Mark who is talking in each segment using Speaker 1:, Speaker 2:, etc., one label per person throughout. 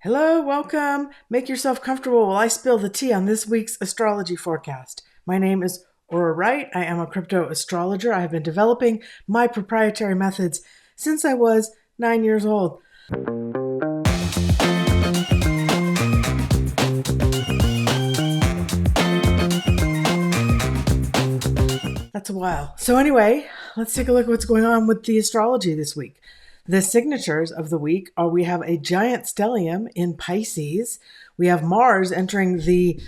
Speaker 1: Hello, welcome. Make yourself comfortable while I spill the tea on this week's astrology forecast. My name is Wright. I am a crypto astrologer. I have been developing my proprietary methods since I was 9 years old. That's a while. So anyway, let's take a look at what's going on with the astrology this week. The signatures of the week are we have a giant stellium in Pisces. We have Mars entering the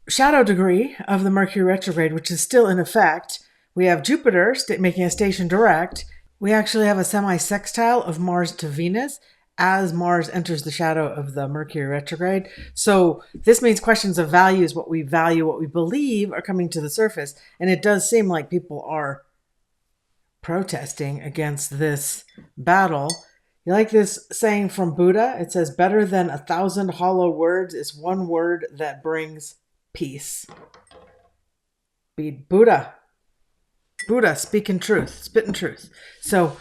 Speaker 1: shadow degree of the Mercury Retrograde, which is still in effect. We have Jupiter making a station direct. We actually have a semi-sextile of Mars to Venus as Mars enters the shadow of the Mercury retrograde. So this means questions of values, what we value, what we believe, are coming to the surface. And it does seem like people are protesting against this battle. You like this saying from Buddha? It says, better than 1,000 hollow words is one word that brings peace. Be Buddha. Buddha, speaking truth, spitting truth. So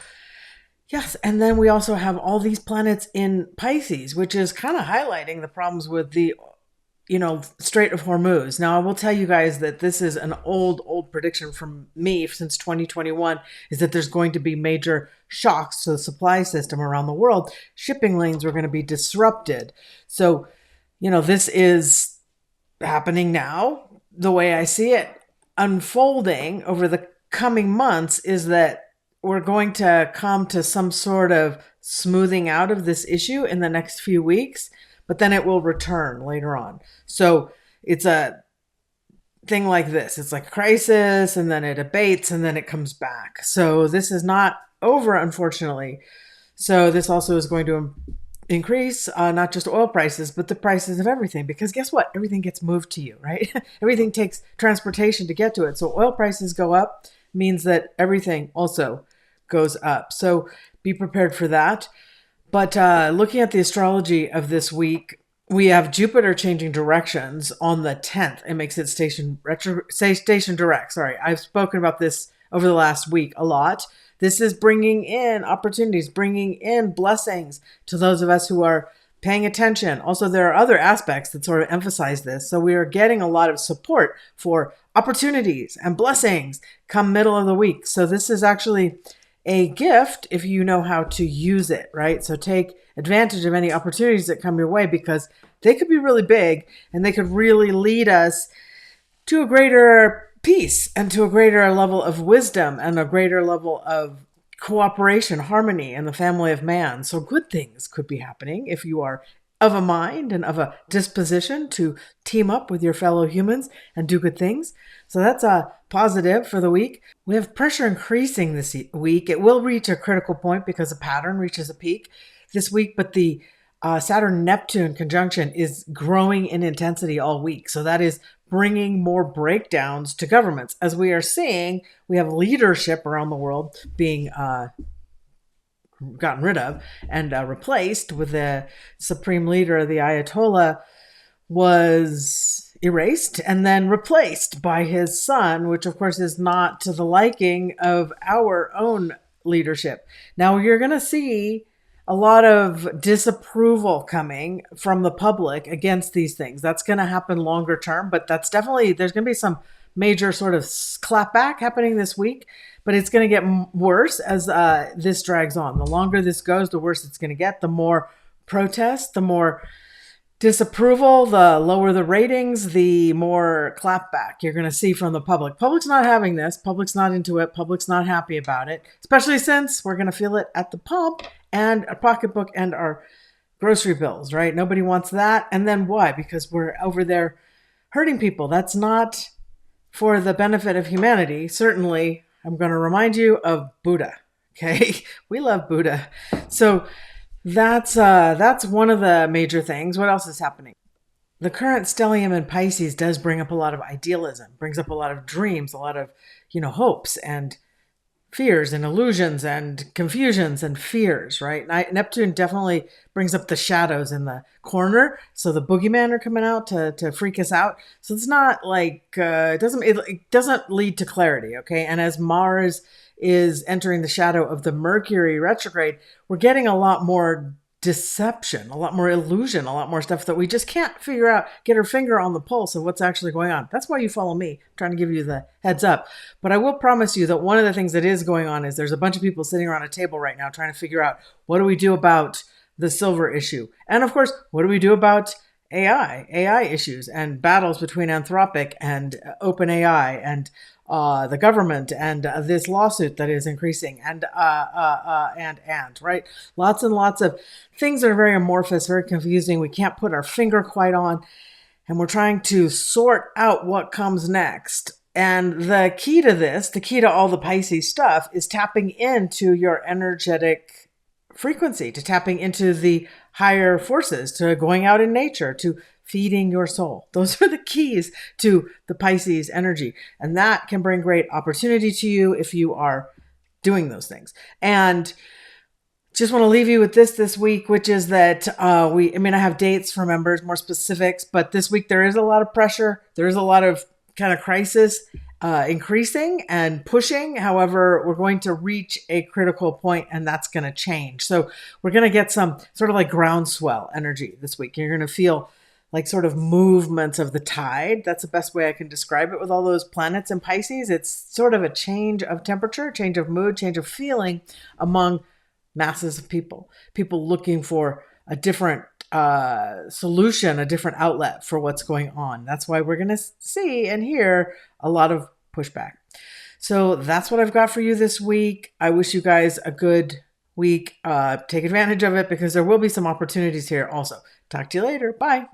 Speaker 1: yes, and then we also have all these planets in Pisces, which is kind of highlighting the problems with the, Strait of Hormuz. Now, I will tell you guys that this is an old prediction from me since 2021, is that there's going to be major shocks to the supply system around the world. Shipping lanes are going to be disrupted. So, this is happening now. The way I see it unfolding over the coming months is that we're going to come to some sort of smoothing out of this issue in the next few weeks, but then it will return later on. So it's a thing like this. It's like a crisis, and then it abates, and then it comes back. So this is not over, unfortunately. So this also is going to increase not just oil prices, but the prices of everything. Because guess what? Everything gets moved to you, right? Everything takes transportation to get to it. So oil prices go up means that everything also goes up. So be prepared for that. But looking at the astrology of this week, we have Jupiter changing directions on the 10th. It makes it station direct. Sorry, I've spoken about this over the last week a lot. This is bringing in opportunities, bringing in blessings to those of us who are paying attention. Also, there are other aspects that sort of emphasize this. So we are getting a lot of support for opportunities and blessings come middle of the week. So this is actually a gift if you know how to use it, right? So take advantage of any opportunities that come your way, because they could be really big and they could really lead us to a greater peace and to a greater level of wisdom and a greater level of cooperation, harmony in the family of man. So good things could be happening if you are of a mind and of a disposition to team up with your fellow humans and do good things. So that's a positive for the week. We have pressure increasing this week. It will reach a critical point because a pattern reaches a peak this week, but the Saturn-Neptune conjunction is growing in intensity all week. So that is bringing more breakdowns to governments. As we are seeing, we have leadership around the world being gotten rid of and replaced with the supreme leader, the Ayatollah, was erased and then replaced by his son, which of course is not to the liking of our own leadership. Now you're going to see a lot of disapproval coming from the public against these things. That's going to happen longer term, but that's definitely, there's going to be some major sort of clapback happening this week, but it's going to get worse as this drags on. The longer this goes, the worse it's going to get. The more protests, the more disapproval, the lower the ratings, the more clapback you're going to see from the public. Public's not having this. Public's not into it. Public's not happy about it, especially since we're going to feel it at the pump and a pocketbook and our grocery bills, right? Nobody wants that. And then why? Because we're over there hurting people. That's not for the benefit of humanity. Certainly, I'm going to remind you of Buddha. Okay. We love Buddha. So that's one of the major things. What else is happening? The current stellium in Pisces does bring up a lot of idealism, brings up a lot of dreams, a lot of, hopes and fears and illusions and confusions and fears, right? Neptune definitely brings up the shadows in the corner. So the boogeyman are coming out to freak us out. So it's not like, it doesn't lead to clarity. Okay. And as Mars is entering the shadow of the Mercury retrograde, we're getting a lot more deception, a lot more illusion, a lot more stuff that we just can't figure out, get our finger on the pulse of what's actually going on. That's why you follow me. I'm trying to give you the heads up. But I will promise you that one of the things that is going on is there's a bunch of people sitting around a table right now trying to figure out, what do we do about the silver issue? And of course, what do we do about AI issues and battles between Anthropic and OpenAI and the government and this lawsuit that is increasing and right? Lots and lots of things that are very amorphous, very confusing. We can't put our finger quite on, and we're trying to sort out what comes next. And the key to this, the key to all the Pisces stuff, is tapping into your energetic frequency, to tapping into the higher forces, to going out in nature, to feeding your soul. Those are the keys to the Pisces energy. And that can bring great opportunity to you if you are doing those things. And just want to leave you with this week, which is that I have dates for members, more specifics, but this week there is a lot of pressure. There is a lot of kind of crisis increasing and pushing. However, we're going to reach a critical point, and that's going to change. So we're going to get some sort of like groundswell energy this week. You're going to feel like sort of movements of the tide. That's the best way I can describe it with all those planets in Pisces. It's sort of a change of temperature, change of mood, change of feeling among masses of people looking for a different solution, a different outlet for what's going on. That's why we're going to see and hear a lot of pushback. So that's what I've got for you this week. I wish you guys a good week. Take advantage of it because there will be some opportunities here also. Talk to you later. Bye.